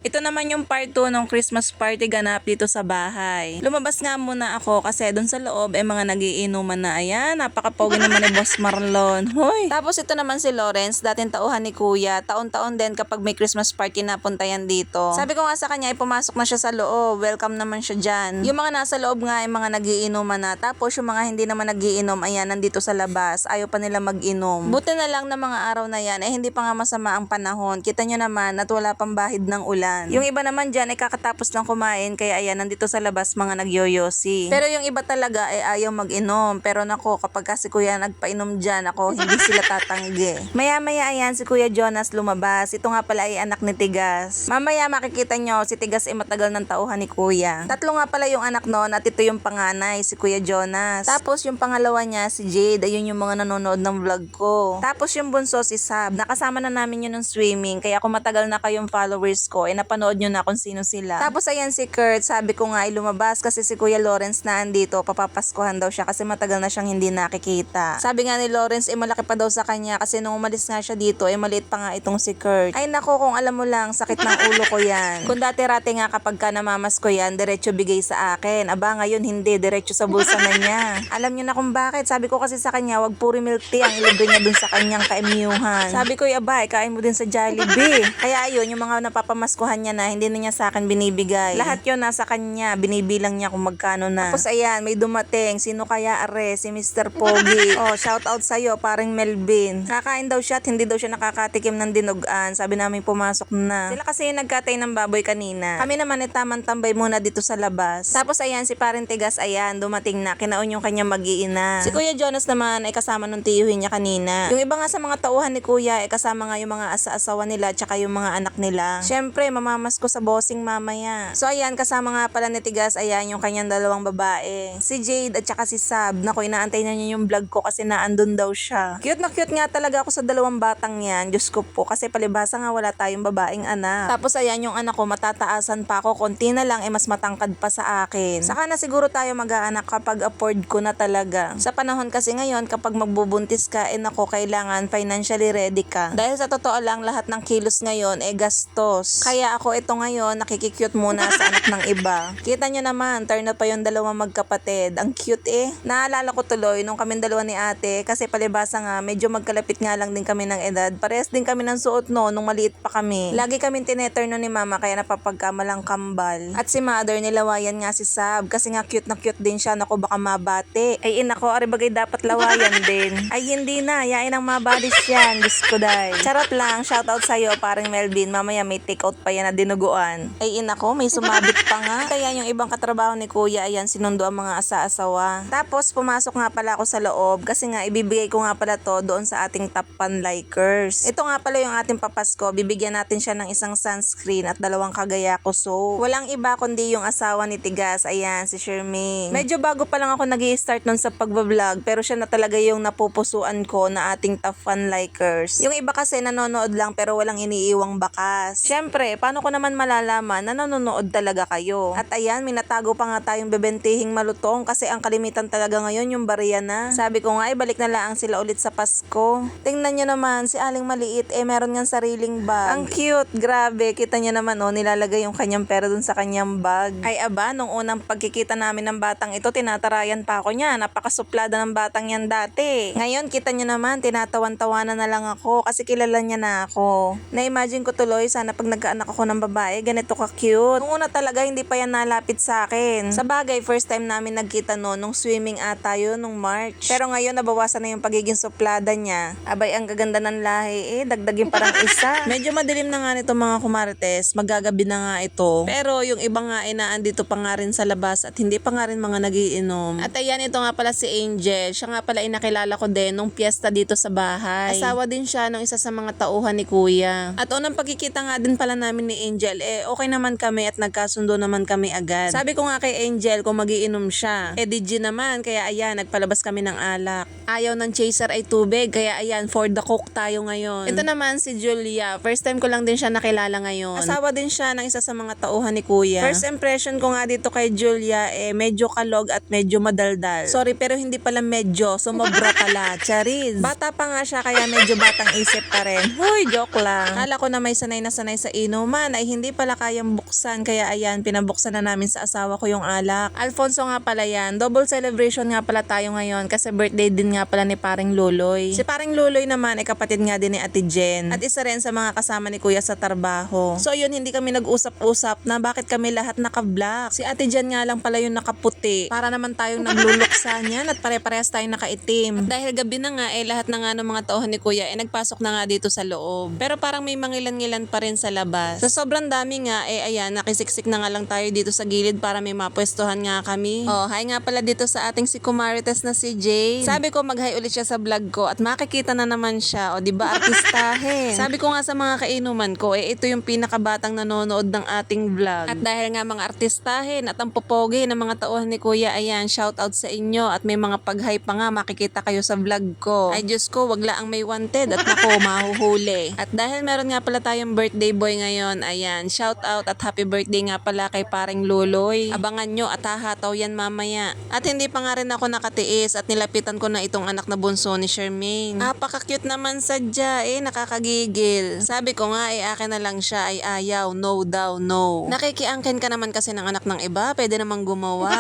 Ito naman yung part 2 ng Christmas party ganap dito sa bahay. Lumabas nga muna ako kasi doon sa loob mga nagiinuman na. Ayan, napakapogi naman ni Boss Marlon. Hoy! Tapos ito naman si Lawrence, dating tauhan ni Kuya. Taon-taon din kapag may Christmas party napunta yan dito. Sabi ko nga sa kanya, pumasok na siya sa loob. Welcome naman siya dyan. Yung mga nasa loob nga mga nagiinuman na. Tapos yung mga hindi naman nagiinom, ayan, nandito sa labas. Ayaw pa nila mag-inom. Buti na lang na mga araw na yan, hindi pa nga masama ang panahon. Kita nyo naman at wala pang bahid ng ulan. Yung iba naman dyan ay kakatapos lang kumain, kaya ayan, nandito sa labas mga nagyoyosi. Pero yung iba talaga ay ayaw mag-inom. Pero nako, kapag kasi kuya nagpainom dyan, ako, hindi sila tatanggi. Maya-maya ayan, si Kuya Jonas lumabas. Ito nga pala ay anak ni Tigas. Mamaya makikita nyo, si Tigas ay matagal ng tauhan ni Kuya. Tatlo nga pala yung anak noon at ito yung panganay, si Kuya Jonas. Tapos yung pangalawa niya, si Jade, ayun yung mga nanonood ng vlog ko. Tapos yung bunso, si Sab. Nakasama na namin yun ng swimming, kaya kung matagal na kayong followers ko, napanood nyo na kung sino sila. Tapos ayan si Kurt, sabi ko nga ay lumabas kasi si Kuya Lawrence na andito, papapaskuhan daw siya kasi matagal na siyang hindi nakikita. Sabi nga ni Lawrence, malaki pa daw sa kanya kasi nung umalis nga siya dito, maliit pa nga itong si Kurt. Ay nako, kung alam mo lang, sakit ng ulo ko yan. Kung dati-rati nga kapag ka namamas ko yan, diretso bigay sa akin. Aba ngayon hindi, diretso sa bulsa na niya. Alam niyo na kung bakit. Sabi ko kasi sa kanya, wag puri milk tea ang ilibre niya dun sa kanyang kaimyuhan. Sabi ko, aba, kain mo din sa Jollibee. Kaya ayun, yung mga napapamaskuhan niya na, hindi na niya sa akin binibigay. Lahat yun nasa kanya, binibilang niya kung magkano na. Tapos ayan, may dumating. Sino kaya are? Si Mr. Pogi. Oh, shout out sa'yo, paring Melvin. Kakain daw siya at hindi daw siya nakakatikim ng dinugan. Sabi namin pumasok na. Sila kasi yung nagkatay ng baboy kanina. Kami naman tamang tambay muna dito sa labas. Tapos ayan, si paring Tigas, ayan, dumating na. Kinaon yung kanya mag-iina. Si Kuya Jonas naman ay kasama nung tiyuhin niya kanina. Yung iba nga sa mga tauhan ni Kuya ay kasama nga yung mga asa-asawa nila tsaka yung mga anak nila. Syempre, mamamas ko sa bossing mamaya. So ayan, kasama nga pala ni Tigas, ayan yung kanyang dalawang babae. Si Jade at tsaka si Sab. Naku, inaantay na niya yung vlog ko kasi naandun daw siya. Cute na cute nga talaga ako sa dalawang batang yan. Diyos ko po, kasi palibasa nga wala tayong babaeng anak. Tapos ayan yung anak ko, matataasan pa ako. Konti na lang, mas matangkad pa sa akin. Saka na siguro tayo mag-aanak kapag afford ko na talaga. Sa panahon kasi ngayon, kapag magbubuntis ka, nako, kailangan financially ready ka. Dahil sa totoo lang, lahat ng kilos ngayon gastos. Kaya ako ito ngayon, nakikikyut muna sa anak ng iba. Kita nyo naman, turn up pa yung dalawang magkapatid. Ang cute Naalala ko tuloy nung kaming dalawa ni ate, kasi palibasa nga, medyo magkalapit nga lang din kami ng edad. Parehas din kami ng suot nung maliit pa kami. Lagi kaming tineturn ni mama, kaya napapagkamalang kambal. At si mother, nilawayan nga si Sab, kasi nga cute na cute din siya. Naku, baka mabate. Ay inako, aribagay dapat lawayan din. Ay hindi na, yain ang mabadis yan. Diyos ko day. Charot lang, shoutout sa'yo, paring Melvin. Mamaya may take out pa yan na dinuguan. Ay inako, may sumabit pa nga. Kaya yung ibang katrabaho ni Kuya, ayan, sinundo ang mga asa-asawa. Tapos pumasok nga pala ako sa loob kasi nga ibibigay ko nga pala to doon sa ating top fan likers. Ito nga pala yung ating papasko. Bibigyan natin siya ng isang sunscreen at dalawang Kagayako soap. Walang iba kundi yung asawa ni Tigas. Ayan, si Shermaine. Medyo bago pa lang ako nag-i-start nun sa pagbablog, pero siya na talaga yung napupusuan ko na ating top fan likers. Yung iba kasi nanonood lang pero walang iniiwang bakas. Syempre, paano ko naman malalaman na nanonood talaga kayo? At ayan, minatago pa nga tayong bebentihing malutong kasi ang kalimitan talaga ngayon yung bariya na. Sabi ko nga, balik na lang sila ulit sa Pasko. Tingnan nyo naman, si Aling Maliit, meron ngang sariling bag. Ang cute, grabe. Kita nyo naman, nilalagay yung kanyang pera dun sa kanyang bag. Ay aba, nung unang pagkikita namin ng batang ito, tinatarayan pa ako niya. Napakasuplada ng batang yan dati. Ngayon, kita nyo naman, tinatawan-tawanan na lang ako kasi kilala niya na ako. Na-imagine ko tuloy, sana pag nagkaanak ako ng babae, ganito ka-cute. Nung una talaga, hindi pa yan nalapit sa akin. Sa bagay, first time namin nagkita nung swimming ata yun, nung March. Pero ngayon, nabawasan na yung pagiging suplada niya. Abay, ang gaganda ng lahi dagdagin parang isa. Medyo madilim na nga nito mga kumarites, magagabi na nga ito. Pero yung iba nga naandito pa nga rin sa labas at hindi pa nga rin mga nagiinom. At ayan, ito nga pala si Angel. Siya nga pala nakilala ko din nung piyesta dito sa bahay. Asawa din siya nung isa sa mga tauhan ni Kuya. At unang pagkikita nga din pala namin ni Angel, okay naman kami at nagkasundo naman kami agad. Sabi ko nga kay Angel kung magiinom siya. DJ naman, kaya ayan, nagpalabas kami ng alak. Ayaw ng chaser ay tubig, kaya ayan, for the cook tayo ngayon. Ito naman si Julia. First time ko lang din siya nakilala ngayon. Asawa din siya ng isa sa mga tauhan ni Kuya. First impression ko nga dito kay Julia, medyo kalog at medyo madaldal. Sorry, pero hindi pala medyo, sumobra pala. Charis. Bata pa nga siya, kaya medyo batang isip pa rin. Hoy, joke lang. Kala ko na may sanay na sanay sa inuman. naman ay hindi pala kayang buksan, kaya ayan, pinabuksan na namin sa asawa ko yung alak. Alfonso nga pala yan. Double celebration nga pala tayo ngayon kasi birthday din nga pala ni Paring Luloy. Si Paring Luloy naman ay kapatid nga din ni Ate Jen at isa rin sa mga kasama ni Kuya sa trabaho. So yun, hindi kami nag-usap-usap na bakit kami lahat naka-black. Si Ate Jen nga lang pala yung nakaputi para naman tayong nagluluksa niyan at pare-parehas tayong nakaitim. At dahil gabi na nga, lahat na nga ng mga tauhan ni Kuya nagpasok na nga dito sa loob. Pero parang may mangilan-ngilan pa rin sa labas. Sa sobrang dami nga, ayan, nakisiksik na nga lang tayo dito sa gilid para may mapwestuhan nga kami. Oh, hi nga pala dito sa ating si Kumarites na si Jane. Sabi ko mag-hi ulit siya sa vlog ko at makikita na naman siya. O diba, artistahin. Sabi ko nga sa mga kainuman ko, ito yung pinakabatang nanonood ng ating vlog. At dahil nga mga artistahin at ang popogi ng mga tauhan ni Kuya, ayan, shout out sa inyo at may mga pag-hi pa nga makikita kayo sa vlog ko. Ay Diyos ko, wag lang may wanted at nako, mahuhuli. At dahil meron nga pala tayong birthday boy ngayon, ayan, shout out at happy birthday nga pala kay Paring Luloy. Abangan nyo at hahataw yan mamaya. At hindi pa nga rin ako nakatiis at nilapitan ko na itong anak na bunso ni Charmaine. Apaka-cute naman sadya, nakakagigil. Sabi ko nga, akin na lang siya, ay ayaw, no daw, no. Nakikiangkin ka naman kasi ng anak ng iba, pwede namang gumawa.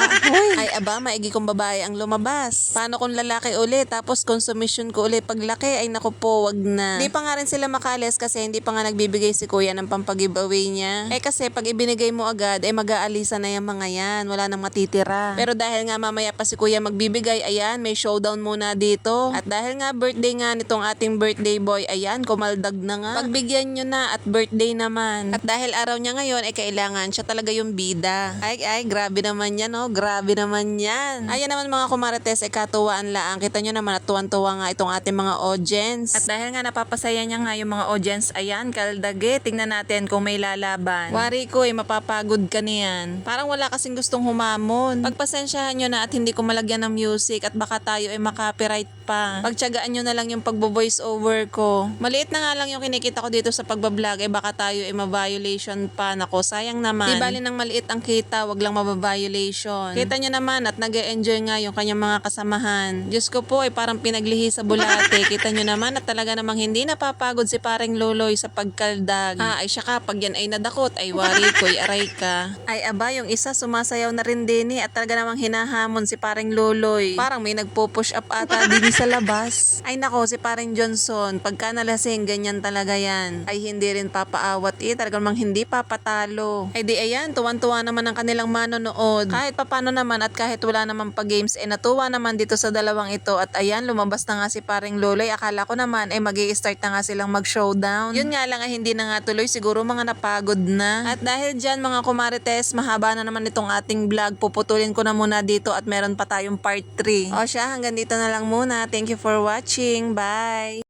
Ay aba, maigi kong babae ang lumabas. Paano kung lalaki ulit, tapos consumption ko ulit paglaki, ay naku po, wag na. Di pa nga rin sila makalis kasi hindi pa nga nagbibigay si Kuya ng pampag-giveaway niya. Kasi pag ibinigay mo agad, mag-aalisa na yung mga yan, wala nang matitira. Pero dahil nga mamaya pa si Kuya magbibigay, ayan, may showdown muna dito. At dahil nga birthday nga nitong ating birthday boy, ayan, kumaldag na nga. Pagbigyan nyo na at birthday naman. At dahil araw niya ngayon, kailangan siya talaga yung bida. Ay, grabe naman yan, oh. Grabe naman yan. Ayan naman mga kumarites, katuwaan lang. Kita nyo naman at tuwan-tuwa nga itong ating mga audience. At dahil nga napapasaya niya nga yung mga audience, ayan, kaldage, tingnan natin kung may lalaban. Wari ko, mapapagod ka niyan. Parang wala kasing gustong humamon. Pagpasensyahan nyo na at hindi ko malagyan ng music at baka tayo makapiright pa. Pagtyagaan nyo na lang yung pagbo-voice over ko. Maliit na nga lang yung kinikita ko dito sa pagbablog, baka tayo ma-violation pa. Nako, sayang naman. Di bali ng maliit ang kita, wag lang ma-violation. Kita nyo naman at nag-e-enjoy nga yung kanyang mga kasamahan. Diyos ko po, parang pinaglihi sa bulate. Kita nyo naman at talaga namang hindi napapagod si Paring Luloy sa pagkaldag. Ay siya ka, pag yan ay nadakot, ay wari ko, aray ka. Ay aba, yung isa sumasayaw na rin din at talaga namang hinahamon si Paring Luloy. Parang may nagpo-push up ata din sa labas. Ay nako, si Paring Johnson, pagka nalasing, ganyan talaga yan. Ay hindi rin papaawat talaga namang hindi papatalo. Ay di ayan, tuwan-tuwa naman ang kanilang manonood. Kahit papano naman at kahit wala naman pa-games, natuwa naman dito sa dalawang ito. At ayan, lumabas na nga si Paring Luloy. Akala ko naman, magi-start na nga silang mag-showdown. Yun nga lang, hindi na nga tuloy. Siguro mga napagod na. At dahil dyan mga kumarites, mahaba na naman itong ating vlog. Puputulin ko na muna dito at meron pa tayong part 3. O siya, hanggang dito na lang muna. Thank you for watching. Bye!